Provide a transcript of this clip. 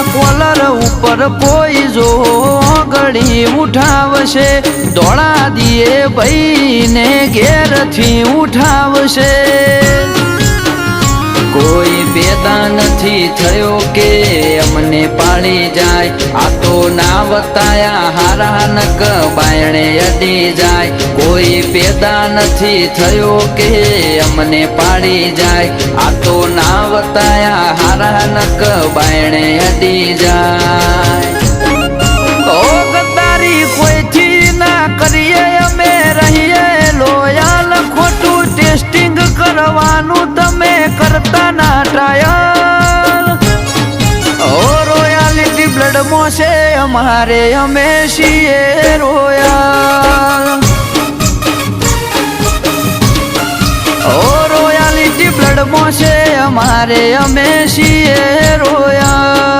caller ઉપર કોઈ જો ગળી ઉઠાવશે ધોળા દિયે ભાઈને ઘેરથી ઉઠાવશે કોઈ પેદા નથી થયો કે અમને પાળી જાય આ તો ના વતાયા હારા નક બાયણે અડી જાય કોઈ પેદા નથી થયો કે અમને પાળી જાય આ તો ના વતાયા હારા નક બાયણે અડી જાય ઓ ગદ્દારી કોઈથી ના કરીએ અમે રહીએ લોયાલ ખોટું ટેસ્ટિંગ કરવાનું તમે કરતા ના ટ્રાયલ ઓ રોયાલિટી બ્લડ મોસે અમારે અમે છીએ રોયલ ઓ રોયાલિટી બ્લડ મોસે અમારે અમે છીએ રોયલ